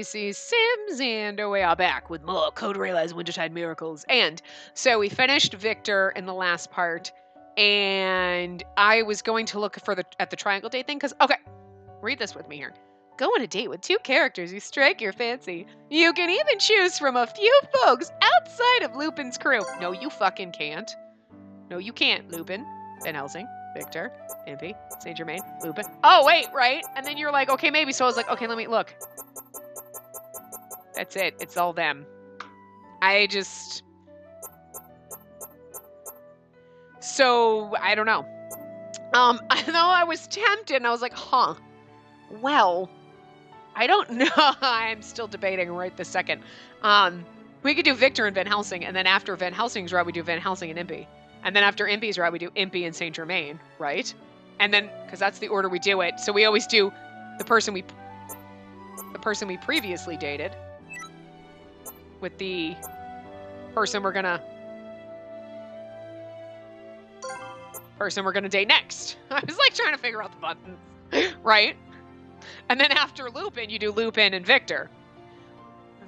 Spacey, Sims, and we are back with more Code Realize Wintertide Miracles. And so we finished Victor in the last part, and I was going to look for at the triangle date thing, because, okay, read this with me here. Go on a date with 2 characters who strike your fancy. You can even choose from a few folks outside of Lupin's crew. No, you fucking can't. No, you can't, Lupin. Van Helsing, Victor, Impy, Saint Germain, Lupin. Oh, wait, right? And then you're like, okay, maybe. So I was like, okay, let me look. That's it. It's all them. So, I don't know. I know I was tempted, and I was like, huh. Well, I don't know. I'm still debating right this second. We could do Victor and Van Helsing, and then after Van Helsing's route, we do Van Helsing and Impy. And then after Impy's route, we do Impy and Saint Germain, right? And then, because that's the order we do it, so we always do the person we previously dated with the person we're gonna date next. I was like trying to figure out the buttons, right? And then after Lupin, you do Lupin and Victor.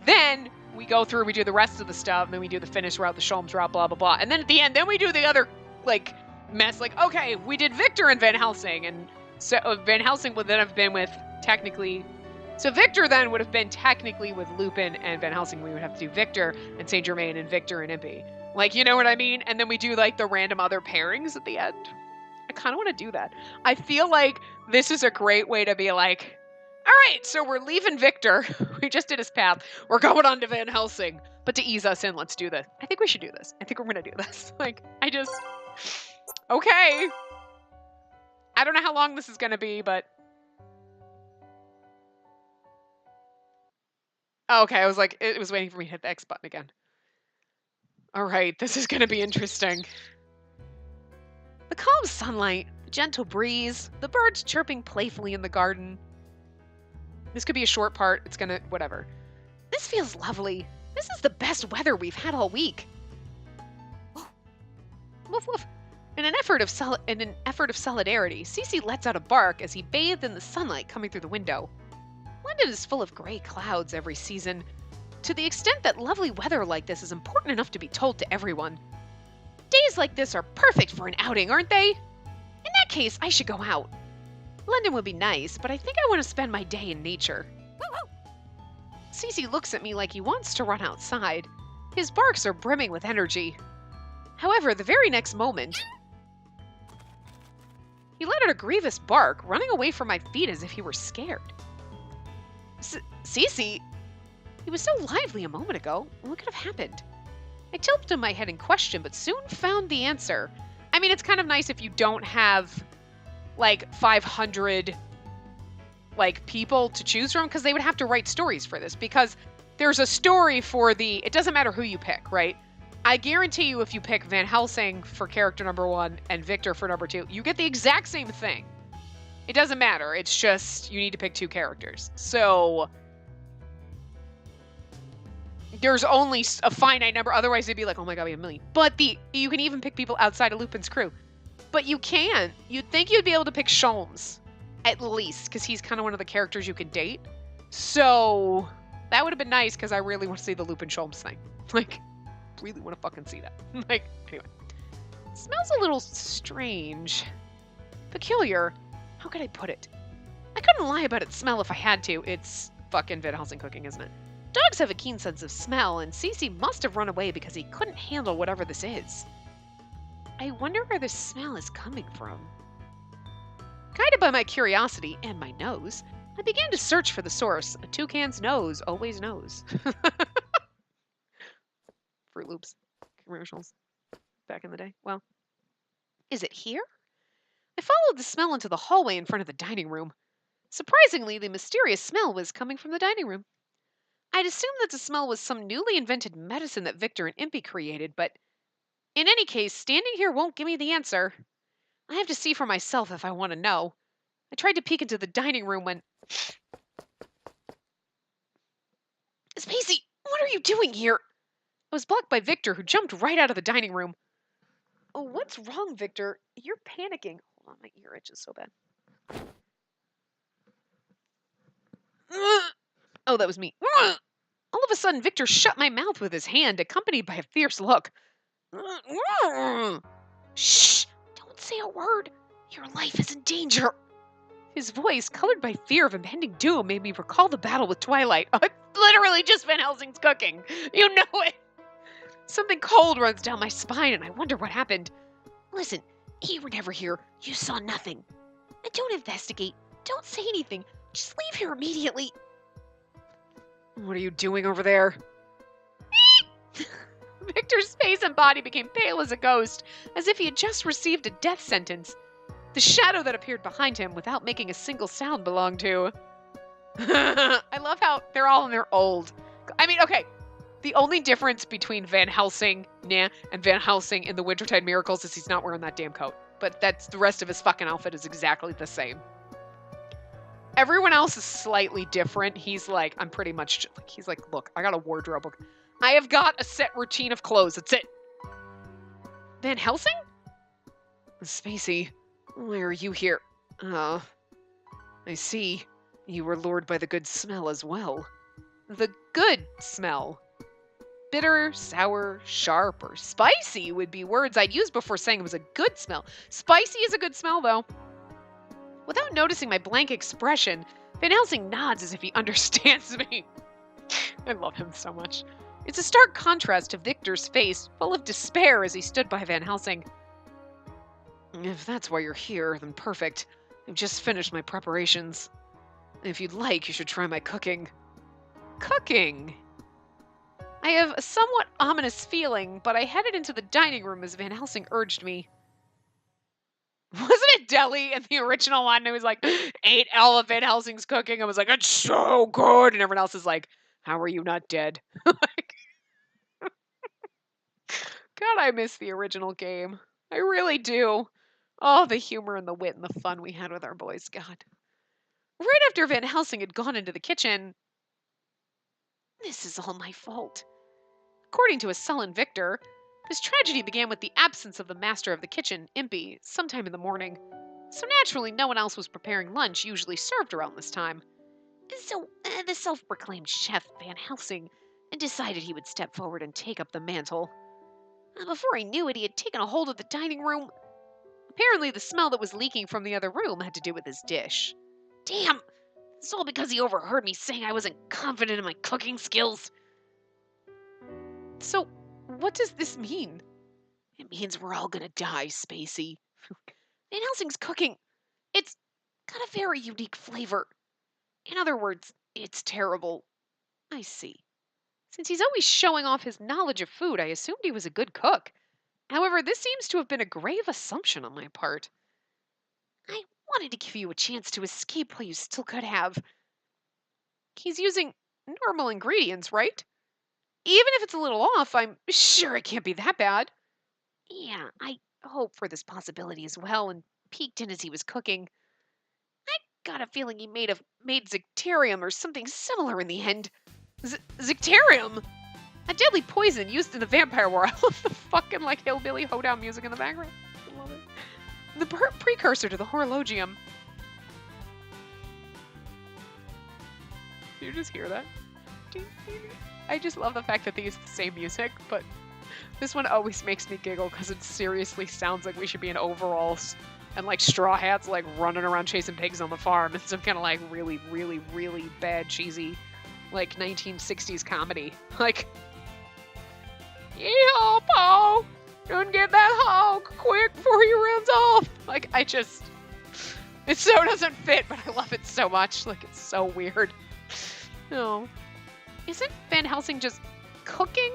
Then we go through, we do the rest of the stuff, and then we do the finish route, the Sholmes route, blah, blah, blah. And then at the end, then we do the other, like, mess. Like, okay, we did Victor and Van Helsing, and so Van Helsing would then have been with, technically... So Victor then would have been technically with Lupin and Van Helsing. We would have to do Victor and Saint Germain and Victor and Impy. Like, you know what I mean? And then we do, like, the random other pairings at the end. I kind of want to do that. I feel like this is a great way to be like, all right, so we're leaving Victor. We just did his path. We're going on to Van Helsing. But to ease us in, let's do this. I think we should do this. I think we're going to do this. Like, okay. I don't know how long this is going to be, but... Okay, I was like, it was waiting for me to hit the X button again. All right, this is going to be interesting. The calm sunlight, the gentle breeze, the birds chirping playfully in the garden. This could be a short part. It's gonna, whatever. This feels lovely. This is the best weather we've had all week. Woof woof. In an effort of solidarity, Cece lets out a bark as he bathed in the sunlight coming through the window. London is full of gray clouds every season, to the extent that lovely weather like this is important enough to be told to everyone. Days like this are perfect for an outing, aren't they? In that case, I should go out. London would be nice, but I think I want to spend my day in nature. Cece looks at me like he wants to run outside. His barks are brimming with energy. However, the very next moment, he let out a grievous bark, running away from my feet as if he were scared. Cece? He was so lively a moment ago. What could have happened? I tilted my head in question, but soon found the answer. I mean, it's kind of nice if you don't have, like, 500, like, people to choose from, because they would have to write stories for this, because there's a story for it doesn't matter who you pick, right? I guarantee you if you pick Van Helsing for character number 1 and Victor for number 2, you get the exact same thing. It doesn't matter. It's just you need to pick 2 characters. So there's only a finite number. Otherwise, it'd be like, oh my god, we have a million. But you can even pick people outside of Lupin's crew. But you can't. You'd think you'd be able to pick Sholmes, at least, because he's kind of one of the characters you can date. So that would have been nice, because I really want to see the Lupin Sholmes thing. Like, really want to fucking see that. Like, anyway. Smells a little strange. Peculiar. How could I put it? I couldn't lie about its smell if I had to. It's fucking Van Helsing cooking, isn't it? Dogs have a keen sense of smell, and Cece must have run away because he couldn't handle whatever this is. I wonder where this smell is coming from. Guided by my curiosity and my nose, I began to search for the source. A toucan's nose always knows. Fruit Loops commercials back in the day. Well, is it here? I followed the smell into the hallway in front of the dining room. Surprisingly, the mysterious smell was coming from the dining room. I'd assumed that the smell was some newly invented medicine that Victor and Impy created, but in any case, standing here won't give me the answer. I have to see for myself if I want to know. I tried to peek into the dining room when... Spacey, what are you doing here? I was blocked by Victor, who jumped right out of the dining room. Oh, what's wrong, Victor? You're panicking. Hold on, my ear itches so bad. Oh, that was me. All of a sudden, Victor shut my mouth with his hand, accompanied by a fierce look. Shh! Don't say a word. Your life is in danger. His voice, colored by fear of impending doom, made me recall the battle with Twilight. Oh, it's literally just Van Helsing's cooking. You know it. Something cold runs down my spine, and I wonder what happened. Listen, you were never here. You saw nothing. And don't investigate. Don't say anything. Just leave here immediately. What are you doing over there? Victor's face and body became pale as a ghost, as if he had just received a death sentence. The shadow that appeared behind him without making a single sound belonged to... I love how they're all in their old... I mean, okay, the only difference between Van Helsing, and Van Helsing in the Wintertide Miracles is he's not wearing that damn coat. But that's the rest of his fucking outfit is exactly the same. Everyone else is slightly different. He's like, I'm pretty much... He's like, look, I got a wardrobe. I have got a set routine of clothes. That's it. Van Helsing? Spacey, why are you here? I see. You were lured by the good smell as well. The good smell. Bitter, sour, sharp, or spicy would be words I'd use before saying it was a good smell. Spicy is a good smell, though. Without noticing my blank expression, Van Helsing nods as if he understands me. I love him so much. It's a stark contrast to Victor's face, full of despair as he stood by Van Helsing. If that's why you're here, then perfect. I've just finished my preparations. If you'd like, you should try my cooking. Cooking? I have a somewhat ominous feeling, but I headed into the dining room as Van Helsing urged me. Wasn't it deli in the original one? It was like, ate all of Van Helsing's cooking. I was like, it's so good. And everyone else is like, how are you not dead? Like, God, I miss the original game. I really do. Oh, the humor and the wit and the fun we had with our boys. God. Right after Van Helsing had gone into the kitchen, this is all my fault. According to a sullen Victor, this tragedy began with the absence of the master of the kitchen, Impy, sometime in the morning. So naturally, no one else was preparing lunch usually served around this time. So the self-proclaimed chef Van Helsing decided he would step forward and take up the mantle. Before I knew it, he had taken a hold of the dining room. Apparently, the smell that was leaking from the other room had to do with his dish. Damn! It's all because he overheard me saying I wasn't confident in my cooking skills. So, what does this mean? It means we're all gonna die, Spacey. Van Helsing's cooking, it's got a very unique flavor. In other words, it's terrible. I see. Since he's always showing off his knowledge of food, I assumed he was a good cook. However, this seems to have been a grave assumption on my part. I wanted to give you a chance to escape while you still could have. He's using normal ingredients, right? Even if it's a little off, I'm sure it can't be that bad. Yeah, I hope for this possibility as well, and peeked in as he was cooking. I got a feeling he made Zicterium or something similar in the end. Zicterium? A deadly poison used in the vampire war. I love the fucking like hillbilly hoedown music in the background. I love it. The precursor to the horologium. Do you just hear that? I just love the fact that they use the same music, but this one always makes me giggle because it seriously sounds like we should be in overalls and like straw hats, like running around chasing pigs on the farm. It's some kind of like really, really, really bad, cheesy, like 1960s comedy. Like, yeehaw, Paul! Don't get that hog quick before he runs off! Like, it so doesn't fit, but I love it so much. Like, it's so weird. No. Isn't Van Helsing just cooking?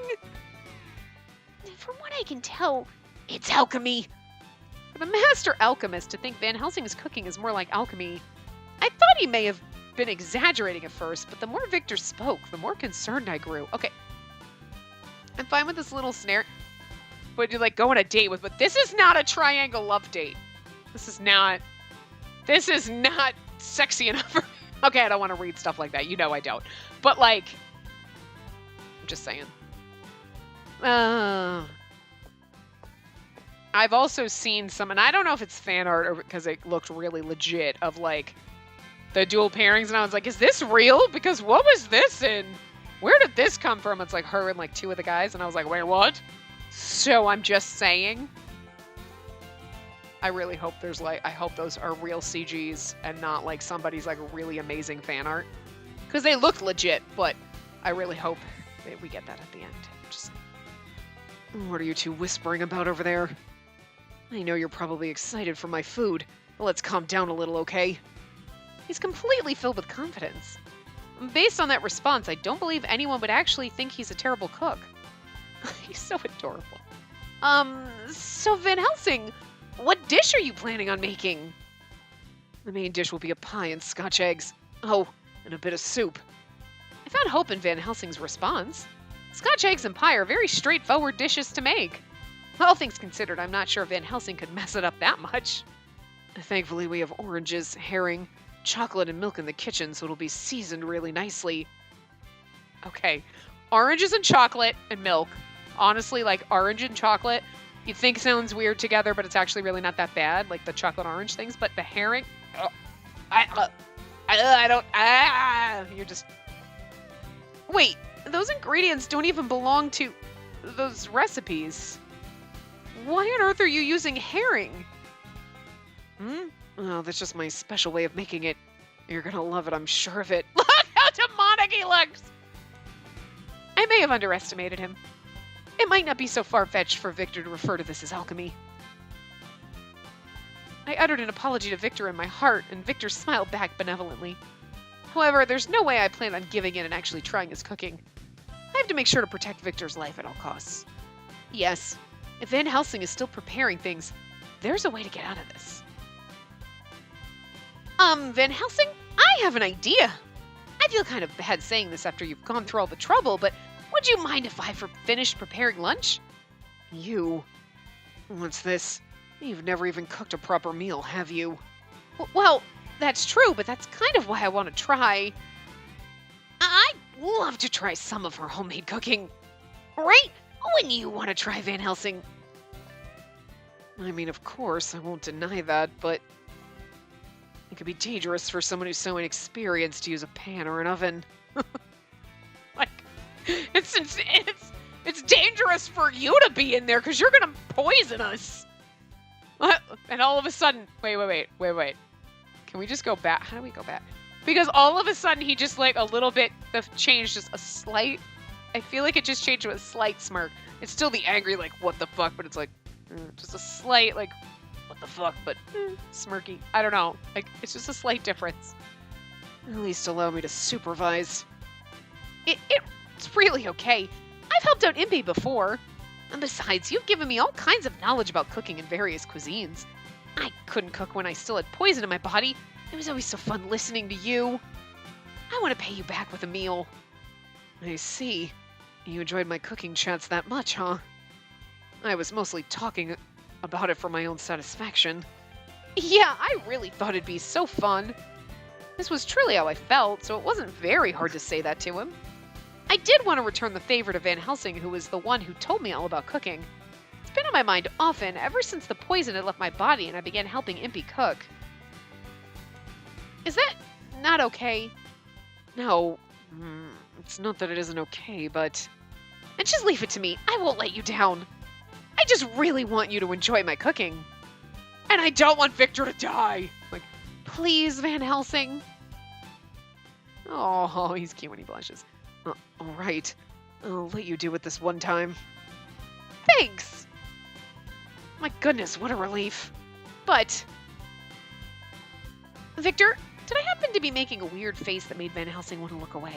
From what I can tell, it's alchemy. For the master alchemist to think Van Helsing's cooking is more like alchemy, I thought he may have been exaggerating at first, but the more Victor spoke, the more concerned I grew. Okay. I'm fine with this little snare. But you like go on a date with, but this is not a triangle love date. This is not sexy enough for me. Okay, I don't want to read stuff like that. You know I don't. But like, I'm just saying. I've also seen some, and I don't know if it's fan art or because it looked really legit, of like the dual pairings, and I was like, is this real? Because what was this in? Where did this come from? It's like her and like two of the guys, and I was like, wait, what? So I'm just saying. I really hope there's like, I hope those are real CGs and not like somebody's like really amazing fan art. Because they look legit, but I really hope that we get that at the end. Just, what are you two whispering about over there? I know you're probably excited for my food, but let's calm down a little, okay? He's completely filled with confidence. Based on that response, I don't believe anyone would actually think he's a terrible cook. He's so adorable. So Van Helsing, what dish are you planning on making? The main dish will be a pie and Scotch eggs. Oh, and a bit of soup. I found hope in Van Helsing's response. Scotch eggs and pie are very straightforward dishes to make. All things considered, I'm not sure Van Helsing could mess it up that much. Thankfully, we have oranges, herring, chocolate, and milk in the kitchen, so it'll be seasoned really nicely. Okay, oranges and chocolate and milk. Honestly, like orange and chocolate, you'd think sounds weird together, but it's actually really not that bad, like the chocolate orange things. But the herring, you're just... Wait, those ingredients don't even belong to those recipes. Why on earth are you using herring? Oh, that's just my special way of making it. You're gonna love it, I'm sure of it. Look how demonic he looks! I may have underestimated him. It might not be so far-fetched for Victor to refer to this as alchemy. I uttered an apology to Victor in my heart, and Victor smiled back benevolently. However, there's no way I plan on giving in and actually trying his cooking. I have to make sure to protect Victor's life at all costs. Yes, if Van Helsing is still preparing things, there's a way to get out of this. Van Helsing, I have an idea. I feel kind of bad saying this after you've gone through all the trouble, but would you mind if I finished preparing lunch? You? What's this? You've never even cooked a proper meal, have you? Well, that's true, but that's kind of why I want to try. I'd love to try some of her homemade cooking. Right? When you want to try Van Helsing. I mean, of course, I won't deny that, but it could be dangerous for someone who's so inexperienced to use a pan or an oven. Like, it's dangerous for you to be in there because you're gonna poison us. And all of a sudden, wait. Can we just go back? How do we go back? Because all of a sudden he just like a little bit, the change just a slight, I feel like it just changed to a slight smirk. It's still the angry like, what the fuck, but it's like, just a slight like, what the fuck, but smirky. I don't know. Like, it's just a slight difference. At least allow me to supervise. It's really okay. I've helped out Impy before. And besides, you've given me all kinds of knowledge about cooking in various cuisines. I couldn't cook when I still had poison in my body. It was always so fun listening to you. I want to pay you back with a meal. I see. You enjoyed my cooking chats that much, huh? I was mostly talking about it for my own satisfaction. Yeah, I really thought it'd be so fun. This was truly how I felt, so it wasn't very hard to say that to him. I did want to return the favor to Van Helsing, who was the one who told me all about cooking. It's been on my mind often, ever since the poison had left my body and I began helping Impy cook. Is that not okay? No, it's not that it isn't okay, but... And just leave it to me. I won't let you down. I just really want you to enjoy my cooking. And I don't want Victor to die. Like, please, Van Helsing. Oh, he's cute when he blushes. All right. I'll let you do it this one time. Thanks. My goodness, what a relief. But... Victor, did I happen to be making a weird face that made Van Helsing want to look away?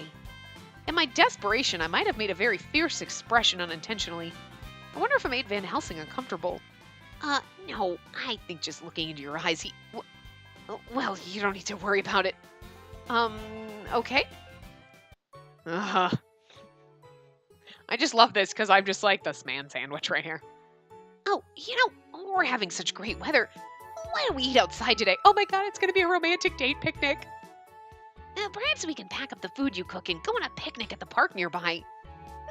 In my desperation, I might have made a very fierce expression unintentionally. I wonder if I made Van Helsing uncomfortable. No, I think just looking into your eyes, well, you don't need to worry about it. Okay? I just love this because I'm just like this man sandwich right here. Oh, we're having such great weather. Why don't we eat outside today? Oh my god, it's going to be a romantic date picnic. Perhaps we can pack up the food you cook and go on a picnic at the park nearby.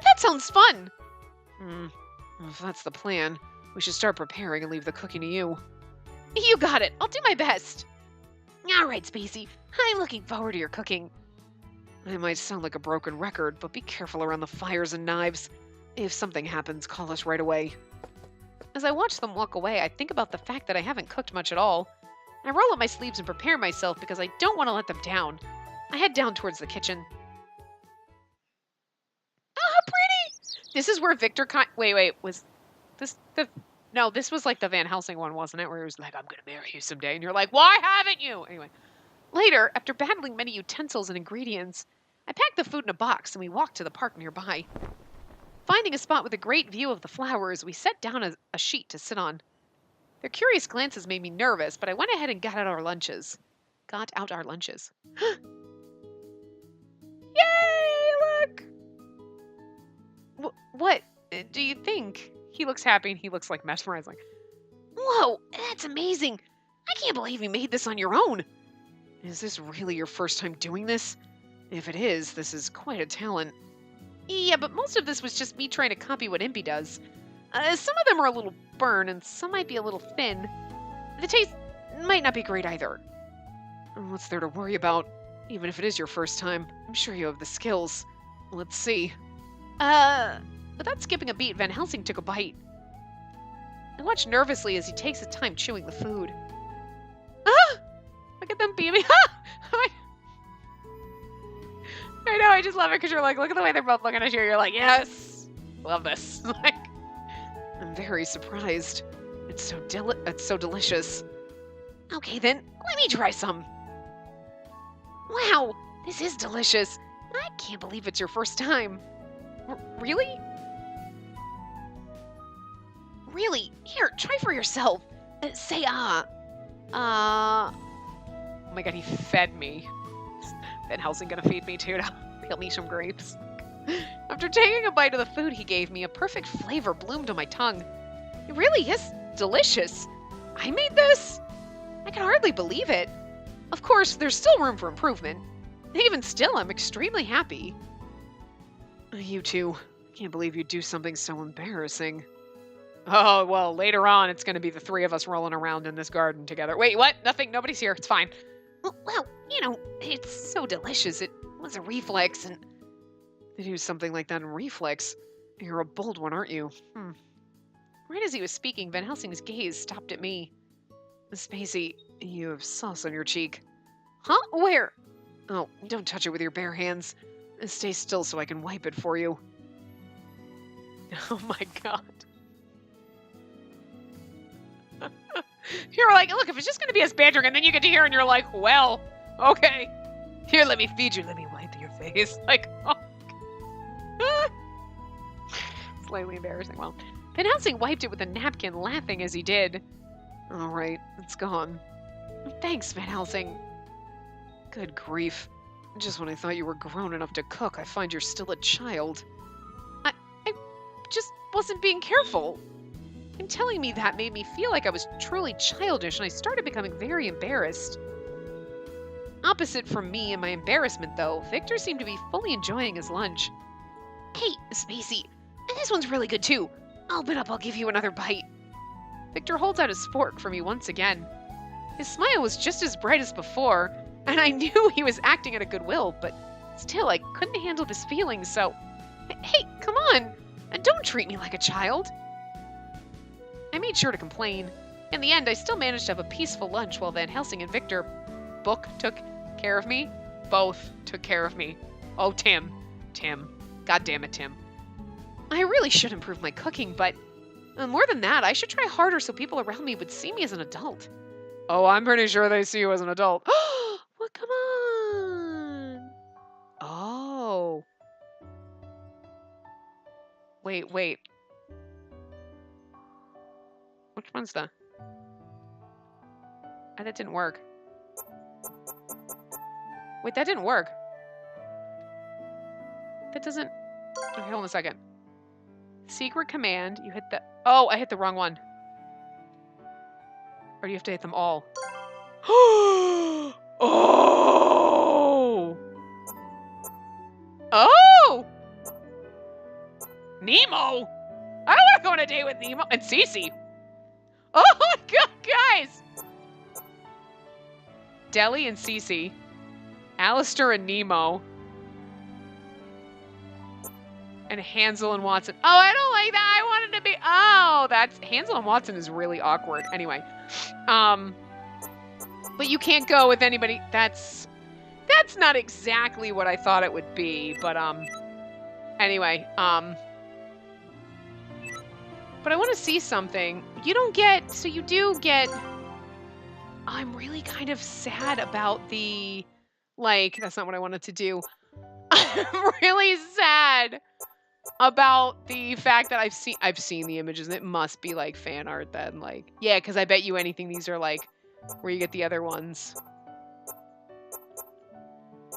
That sounds fun. If that's the plan, we should start preparing and leave the cooking to you. You got it. I'll do my best. All right, Spacey. I'm looking forward to your cooking. I might sound like a broken record, but be careful around the fires and knives. If something happens, call us right away. As I watch them walk away, I think about the fact that I haven't cooked much at all. I roll up my sleeves and prepare myself because I don't want to let them down. I head down towards the kitchen. Oh, how pretty! This is where Victor wait, was this the... No, this was like the Van Helsing one, wasn't it? Where he was like, I'm going to marry you someday. And you're like, why haven't you? Anyway. Later, after battling many utensils and ingredients, I packed the food in a box and we walked to the park nearby. Finding a spot with a great view of the flowers, we set down a sheet to sit on. Their curious glances made me nervous, but I went ahead and got out our lunches. Yay, look! What do you think? He looks happy and he looks like mesmerized. Like, whoa, that's amazing. I can't believe you made this on your own. Is this really your first time doing this? If it is, this is quite a talent. Yeah, but most of this was just me trying to copy what Impy does. Some of them are a little burnt and some might be a little thin. The taste might not be great either. What's there to worry about? Even if it is your first time, I'm sure you have the skills. Let's see. Without skipping a beat, Van Helsing took a bite. I watch nervously as he takes his time chewing the food. Ah! Look at them beaming. I know, I just love it because you're like, look at the way they're both looking at you. You're like, yes, love this. Like, I'm very surprised. It's so delicious. Okay then, let me try some. Wow, this is delicious. I can't believe it's your first time. Really? Really? Here, try for yourself. Say ah. Oh my god, he fed me. Van Helsing gonna feed me too now. He'll me some grapes. After taking a bite of the food he gave me, a perfect flavor bloomed on my tongue. It really is delicious. I made this? I can hardly believe it. Of course, there's still room for improvement. Even still, I'm extremely happy. You two. Can't believe you'd do something so embarrassing. Oh, well, later on, it's going to be the three of us rolling around in this garden together. Wait, what? Nothing? Nobody's here. It's fine. Well, you know, it's so delicious. It was a reflex, and to do something like that in reflex, you're a bold one, aren't you? Right as he was speaking, Van Helsing's gaze stopped at me. Spacey, you have sauce on your cheek. Huh? Where? Oh, don't touch it with your bare hands. Stay still so I can wipe it for you. Oh my god. You're like, look, if it's just going to be us bantering, and then you get to hear and you're like, well, okay. Here, let me feed you. Let me wipe your face. Like, oh. Slightly embarrassing. Well, Van Helsing wiped it with a napkin, laughing as he did. All right, it's gone. Thanks, Van Helsing. Good grief. Just when I thought you were grown enough to cook, I find you're still a child. I just wasn't being careful. And telling me that made me feel like I was truly childish, and I started becoming very embarrassed. Opposite from me and my embarrassment, though, Victor seemed to be fully enjoying his lunch. Hey, Spacey, this one's really good too. Open up, I'll give you another bite. Victor holds out his fork for me once again. His smile was just as bright as before, and I knew he was acting out of goodwill, but still, I couldn't handle this feeling, so... Hey, come on! And don't treat me like a child! I made sure to complain. In the end, I still managed to have a peaceful lunch while Van Helsing and Victor took care of me. Both took care of me. Oh, Tim. God damn it, Tim. I really should improve my cooking, but more than that, I should try harder so people around me would see me as an adult. Oh, I'm pretty sure they see you as an adult. Well, come on. Oh. Wait. Which one's the... Oh, that didn't work. Wait, that didn't work. That doesn't... Okay, hold on a second. Secret command. You hit the... Oh, I hit the wrong one. Or do you have to hit them all? Oh! Oh! Nemo! I want to go on a date with Nemo and Cece. Oh my god, guys! Deli and Cece, Alistair and Nemo, and Hansel and Watson. Oh, I don't like that. I wanted to be. Oh, that's Hansel and Watson is really awkward. Anyway, but you can't go with anybody. That's not exactly what I thought it would be. But anyway, but I want to see something. You don't get. So you do get. I'm really kind of sad about the. Like, that's not what I wanted to do. I'm really sad about the fact that I've seen the images. It must be like fan art then. Like, yeah, because I bet you anything these are like where you get the other ones.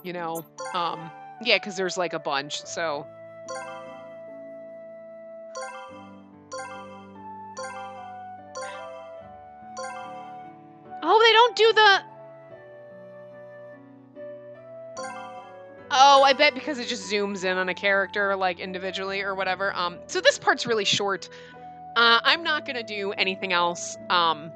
You know, yeah, because there's like a bunch. So. Oh, they don't do the. Oh, I bet because it just zooms in on a character, like, individually or whatever. So this part's really short. I'm not gonna do anything else. I'm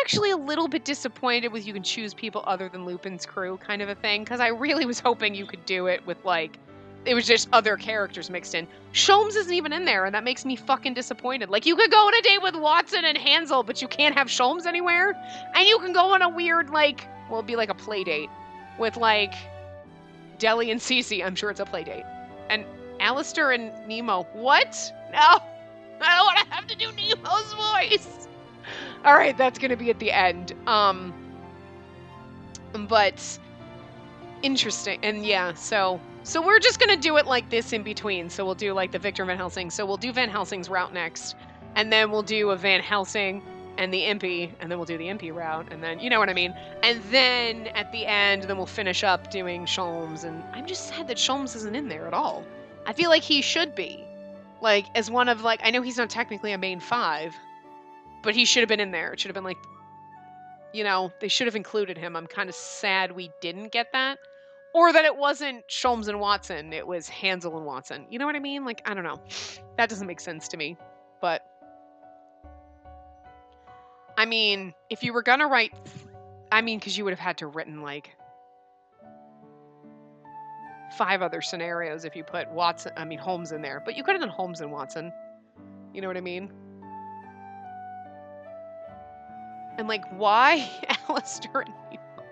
actually a little bit disappointed with you can choose people other than Lupin's crew kind of a thing, because I really was hoping you could do it with, like, it was just other characters mixed in. Sholmes isn't even in there, and that makes me fucking disappointed. Like, you could go on a date with Watson and Hansel, but you can't have Sholmes anywhere. And you can go on a weird, like, well, it'd be like a play date with, like, Deli and Cece. I'm sure it's a play date. And Alistair and Nemo. What? No. I don't want to have to do Nemo's voice. All right, that's going to be at the end. But interesting. And yeah, so we're just going to do it like this in between. So we'll do like the Victor Van Helsing. So we'll do Van Helsing's route next. And then we'll do a Van Helsing and the Impy, and then we'll do the Impy route, and then, you know what I mean? And then, at the end, then we'll finish up doing Sholmes, and I'm just sad that Sholmes isn't in there at all. I feel like he should be. Like, as one of, like, I know he's not technically a main 5, but he should have been in there. It should have been, like, you know, they should have included him. I'm kind of sad we didn't get that. Or that it wasn't Sholmes and Watson, it was Hansel and Watson. You know what I mean? Like, I don't know. That doesn't make sense to me, but... I mean, if you were gonna write, I mean, because you would have had to written like 5 other scenarios if you put Holmes in there. But you could have done Holmes and Watson. You know what I mean? And like, why Alistair and Nemo?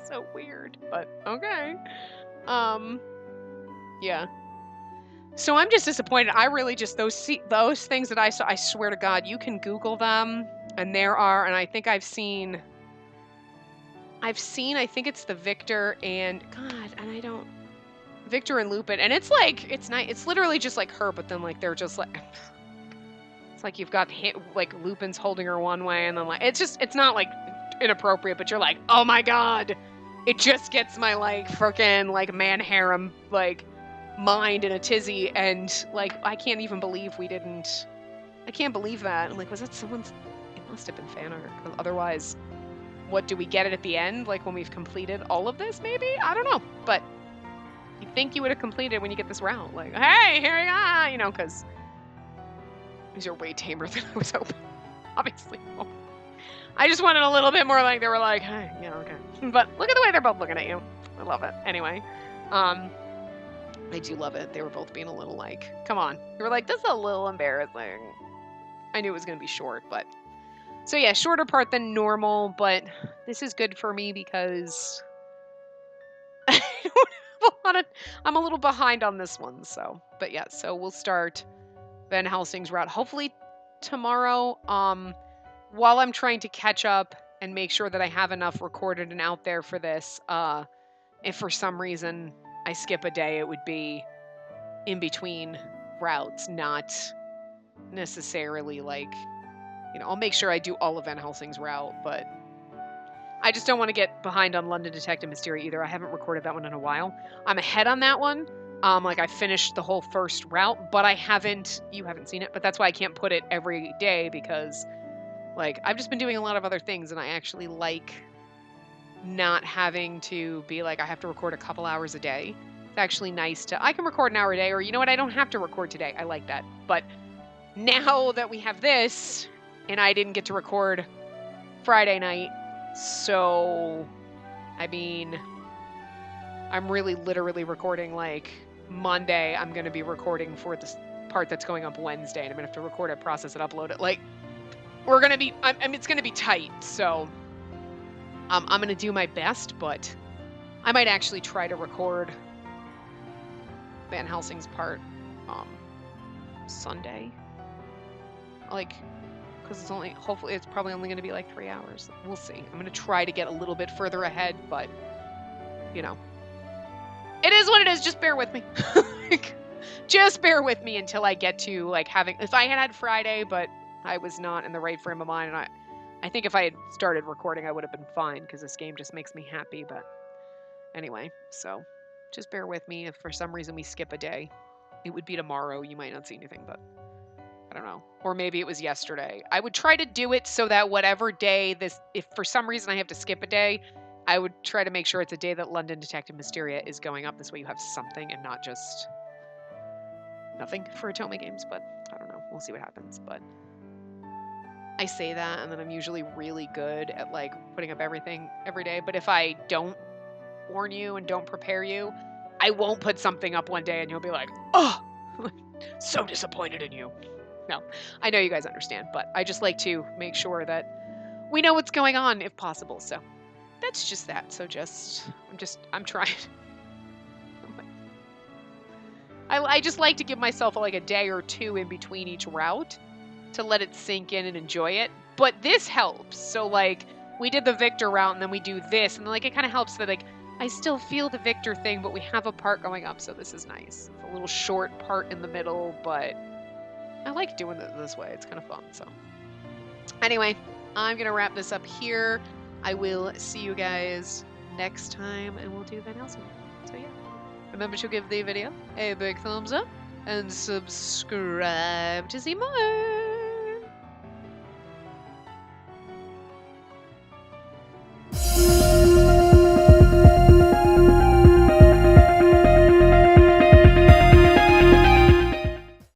So weird, but okay. Yeah. So I'm just disappointed. I really just those things that I saw. I swear to God, you can Google them. And there are, and I think I've seen, I think it's the Victor and, God, and I don't, Victor and Lupin. And it's like, it's nice. It's literally just like her, but then like, they're just like, it's like you've got, like, Lupin's holding her one way, and then like, it's not like inappropriate, but you're like, oh my God. It just gets my like, frickin' like man harem, like, mind in a tizzy. And like, I can't even believe I can't believe that. I'm like, was that someone's... Must have been fan art. Otherwise, what do we get it at the end? Like when we've completed all of this, maybe? I don't know. But you think you would have completed when you get this route. Like, hey, here we are, you know, because these are way tamer than I was hoping. Obviously. I just wanted a little bit more like they were like, hey, yeah, okay. But look at the way they're both looking at you. I love it. Anyway, I do love it. They were both being a little like, come on. You were like, this is a little embarrassing. I knew it was going to be short, but... So yeah, shorter part than normal, but this is good for me because I don't have a lot of, I'm a little behind on this one, so. But yeah, so we'll start Van Helsing's route hopefully tomorrow. While I'm trying to catch up and make sure that I have enough recorded and out there for this, if for some reason I skip a day, it would be in between routes, not necessarily like... You know, I'll make sure I do all of Van Helsing's route, but I just don't want to get behind on London Detective Mystery either. I haven't recorded that one in a while. I'm ahead on that one. Like I finished the whole first route, but you haven't seen it, but that's why I can't put it every day because like I've just been doing a lot of other things and I actually like not having to be like, I have to record a couple hours a day. It's actually nice I can record an hour a day, or you know what? I don't have to record today. I like that. But now that we have this, and I didn't get to record Friday night, So, I mean, I'm really literally recording like Monday. I'm going to be recording for this part that's going up Wednesday, and I'm going to have to record it, process it, upload it. Like, we're going to be, I mean, it's going to be tight. So, I'm going to do my best, but I might actually try to record Van Helsing's part Sunday. Like, because it's only, hopefully, it's probably only going to be like 3 hours. We'll see. I'm going to try to get a little bit further ahead, but, you know, it is what it is. Just bear with me. Just bear with me until I get to, like, having, if I had Friday, but I was not in the right frame of mind, and I think if I had started recording, I would have been fine, because this game just makes me happy, but anyway, so just bear with me. If for some reason we skip a day, it would be tomorrow. You might not see anything, but I don't know. Or maybe it was yesterday. I would try to do it so that whatever day this, if for some reason I have to skip a day, I would try to make sure it's a day that London Detective Mysteria is going up. This way you have something and not just nothing for Atome Games, but I don't know. We'll see what happens, but I say that, and then I'm usually really good at, like, putting up everything every day, but if I don't warn you and don't prepare you, I won't put something up one day and you'll be like, oh, so disappointed in you. No, I know you guys understand, but I just like to make sure that we know what's going on if possible. So that's just that. So I'm trying. I just like to give myself like a day or two in between each route to let it sink in and enjoy it. But this helps. So like we did the Victor route and then we do this, and like it kind of helps that like I still feel the Victor thing, but we have a part going up, so this is nice. It's a little short part in the middle, but I like doing it this way. It's kind of fun. So anyway, I'm going to wrap this up here. I will see you guys next time, and we'll do Van Helsing. So yeah, remember to give the video a big thumbs up and subscribe to see more.